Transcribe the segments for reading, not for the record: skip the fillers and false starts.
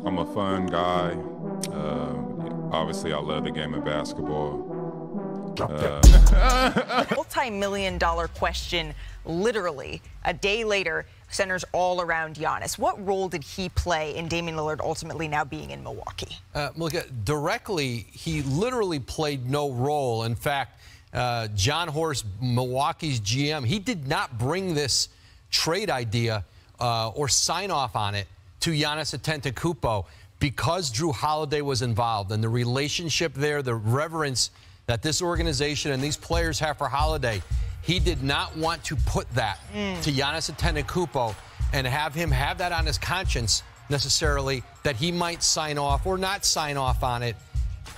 I'm a fun guy. Obviously, I love the game of basketball. Multi-million-dollar question, literally, a day later, centers all around Giannis. What role did he play in Damian Lillard ultimately now being in Milwaukee? Directly, he literally played no role. In fact, John Horst, Milwaukee's GM, he did not bring this trade idea or sign off on it to Giannis Antetokounmpo because Jrue Holiday was involved, and the relationship there, the reverence that this organization and these players have for Holiday. He did not want to put that to Giannis Antetokounmpo and have him have that on his conscience necessarily, that he might sign off or not sign off on it.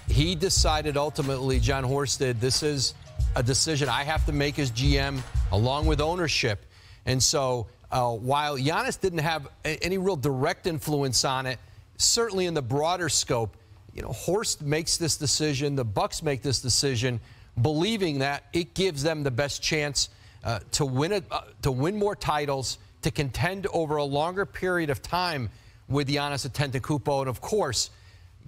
He decided ultimately, John Horst did, this is a decision I have to make as GM along with ownership. And so while Giannis didn't have any real direct influence on it, certainly in the broader scope, you know, Horst makes this decision, the Bucks make this decision, believing that it gives them the best chance to win more titles, to contend over a longer period of time with Giannis Antetokounmpo, and of course,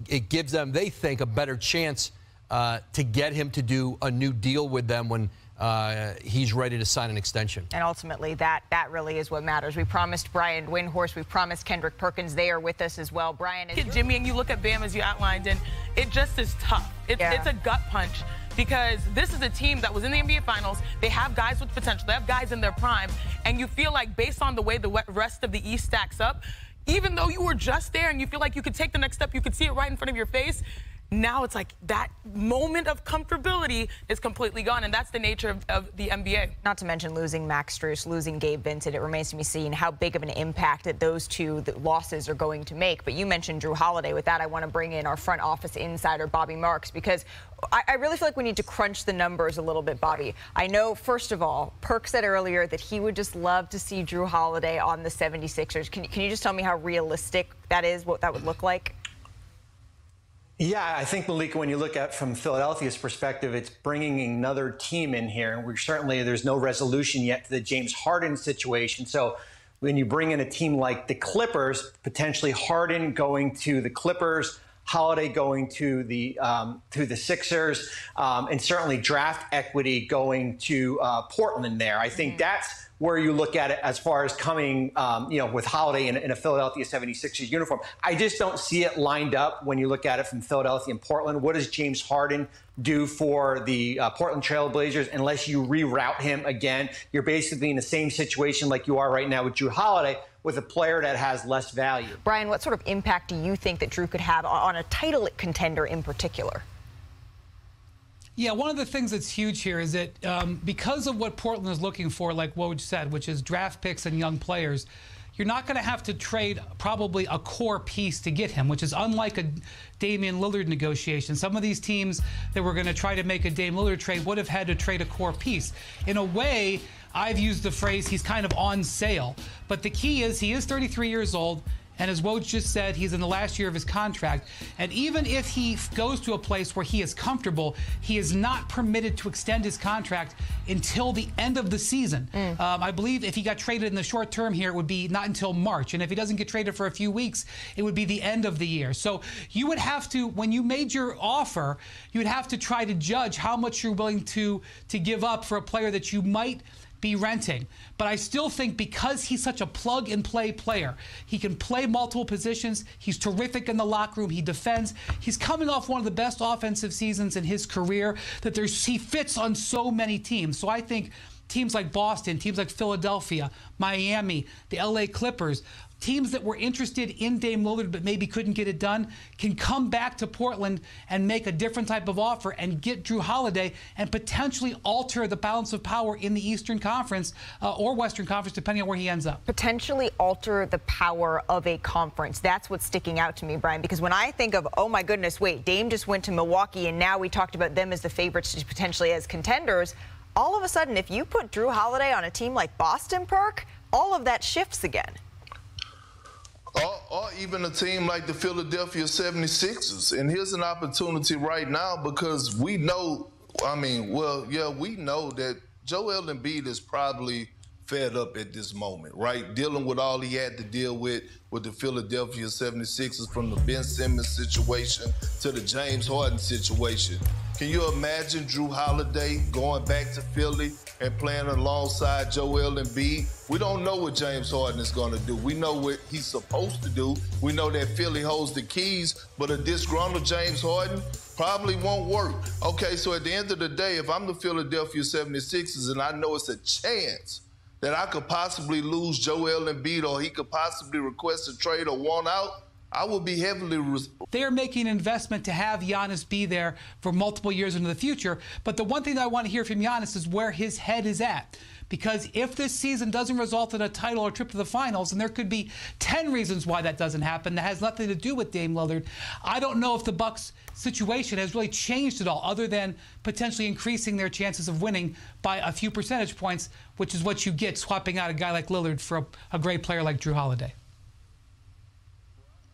it gives them, they think, a better chance to get him to do a new deal with them when he's ready to sign an extension. And ultimately, that really is what matters. We promised Brian Windhorst, we promised Kendrick Perkins. They are with us as well. Brian, Jimmy, and you look at Bam as you outlined, and it just is tough. It's a gut punch, because this is a team that was in the NBA Finals. They have guys with potential. They have guys in their prime. And you feel like, based on the way the rest of the East stacks up, even though you were just there and you feel like you could take the next step, you could see it right in front of your face, now it's like that moment of comfortability is completely gone, and that's the nature of the NBA. Not to mention losing Max Strus, losing Gabe Vincent. It remains to be seen how big of an impact that those two losses are going to make. But you mentioned Jrue Holiday. With that, I want to bring in our front office insider, Bobby Marks, because I really feel like we need to crunch the numbers a little bit, Bobby. I know, first of all, Perk said earlier that he would just love to see Jrue Holiday on the 76ers. Can you just tell me how realistic that is, what that would look like? Yeah, I think, Malika, when you look at from Philadelphia's perspective, it's bringing another team in here. And there's no resolution yet to the James Harden situation. So when you bring in a team like the Clippers, potentially Harden going to the Clippers, Holiday going to the Sixers, and certainly draft equity going to Portland there. I think that's where you look at it as far as coming, with Holiday in a Philadelphia 76ers uniform. I just don't see it lined up when you look at it from Philadelphia and Portland. What does James Harden do for the Portland Trail Blazers unless you reroute him again? You're basically in the same situation like you are right now with Jrue Holiday, with a player that has less value. Brian, what sort of impact do you think that Jrue could have on a title contender in particular? Yeah, one of the things that's huge here is that because of what Portland is looking for, like Woj said, which is draft picks and young players, you're not going to have to trade probably a core piece to get him, which is unlike a Damian Lillard negotiation. Some of these teams that were going to try to make a Dame Lillard trade would have had to trade a core piece. In a way, I've used the phrase he's kind of on sale. But the key is he is 33 years old. And as Woj just said, he's in the last year of his contract. And even if he goes to a place where he is comfortable, he is not permitted to extend his contract until the end of the season. I believe if he got traded in the short term here, it would be not until March. And if he doesn't get traded for a few weeks, it would be the end of the year. So you would have to, when you made your offer, you would have to try to judge how much you're willing to give up for a player that you might be renting. But I still think because he's such a plug-and-play player, he can play multiple positions, he's terrific in the locker room, he defends, he's coming off one of the best offensive seasons in his career, that he fits on so many teams. So I think teams like Boston, teams like Philadelphia, Miami, the LA Clippers, teams that were interested in Dame Lillard but maybe couldn't get it done, can come back to Portland and make a different type of offer and get Jrue Holiday and potentially alter the balance of power in the Eastern Conference or Western Conference, depending on where he ends up. Potentially alter the power of a conference. That's what's sticking out to me, Brian, because when I think of, oh my goodness, wait, Dame just went to Milwaukee and now we talked about them as the favorites to potentially as contenders, all of a sudden, if you put Jrue Holiday on a team like Boston, Perk, all of that shifts again. Or even a team like the Philadelphia 76ers. And here's an opportunity right now because we know, we know that Joel Embiid is probably fed up at this moment, right? Dealing with all he had to deal with the Philadelphia 76ers, from the Ben Simmons situation to the James Harden situation. Can you imagine Jrue Holiday going back to Philly and playing alongside Joel Embiid? We don't know what James Harden is going to do. We know what he's supposed to do. We know that Philly holds the keys, but a disgruntled James Harden probably won't work. Okay, so at the end of the day, if I'm the Philadelphia 76ers and I know it's a chance that I could possibly lose Joel Embiid, or he could possibly request a trade or want out, I will be heavily... They're making an investment to have Giannis be there for multiple years into the future. But the one thing that I want to hear from Giannis is where his head is at. Because if this season doesn't result in a title or trip to the finals, and there could be 10 reasons why that doesn't happen, that has nothing to do with Dame Lillard, I don't know if the Bucks' situation has really changed at all, other than potentially increasing their chances of winning by a few percentage points, which is what you get swapping out a guy like Lillard for a great player like Jrue Holiday.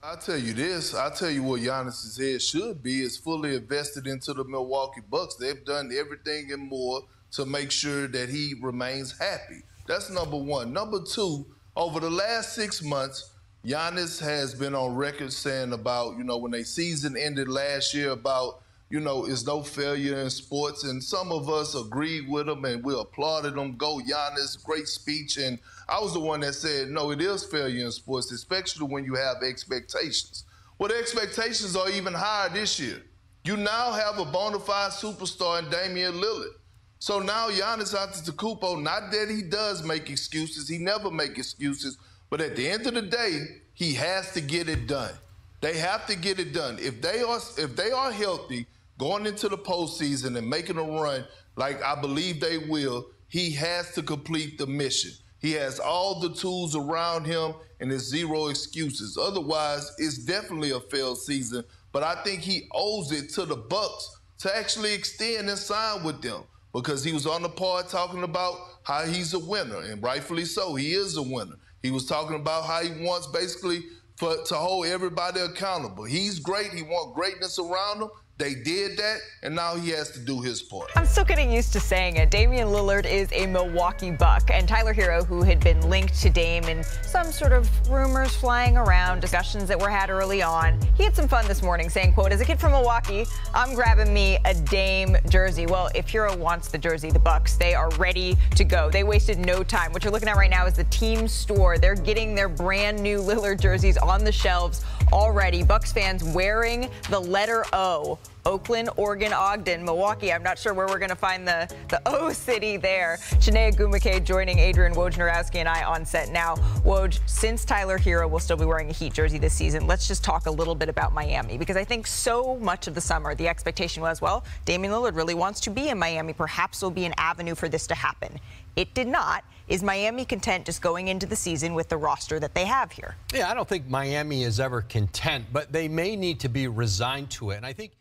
I'll tell you this. I'll tell you what Giannis's head should be is fully invested into the Milwaukee Bucks. They've done everything and more to make sure that he remains happy. That's number one. Number two, over the last 6 months, Giannis has been on record saying about, when their season ended last year, about, it's no failure in sports. And some of us agreed with him and we applauded him. Go Giannis, great speech. And I was the one that said, no, it is failure in sports, especially when you have expectations. Well, the expectations are even higher this year. You now have a bona fide superstar in Damian Lillard. So now Giannis Antetokounmpo, not that he does make excuses, he never makes excuses, but at the end of the day, he has to get it done. They have to get it done. If they are healthy, going into the postseason and making a run like I believe they will, he has to complete the mission. He has all the tools around him, and there's zero excuses. Otherwise, it's definitely a failed season, but I think he owes it to the Bucks to actually extend and sign with them, because he was on the pod talking about how he's a winner, and rightfully so, he is a winner. He was talking about how he wants basically to hold everybody accountable. He's great. He wants greatness around him. They did that, and now he has to do his part. I'm still getting used to saying it. Damian Lillard is a Milwaukee Buck, and Tyler Hero, who had been linked to Dame in some sort of rumors flying around, discussions that were had early on, he had some fun this morning saying, quote, "As a kid from Milwaukee, I'm grabbing me a Dame jersey." Well, if Hero wants the jersey, the Bucks, they are ready to go. They wasted no time. What you're looking at right now is the team store. They're getting their brand new Lillard jerseys on the shelves already. Bucks fans wearing the letter O. Oakland, Oregon, Ogden, Milwaukee. I'm not sure where we're going to find the O city there. Chiney Ogwumike joining Adrian Wojnarowski and I on set now. Woj, since Tyler Hero will still be wearing a Heat jersey this season, let's just talk a little bit about Miami, because I think so much of the summer the expectation was, well, Damian Lillard really wants to be in Miami. Perhaps there'll be an avenue for this to happen. It did not. Is Miami content just going into the season with the roster that they have here? Yeah, I don't think Miami is ever content, but they may need to be resigned to it. And I think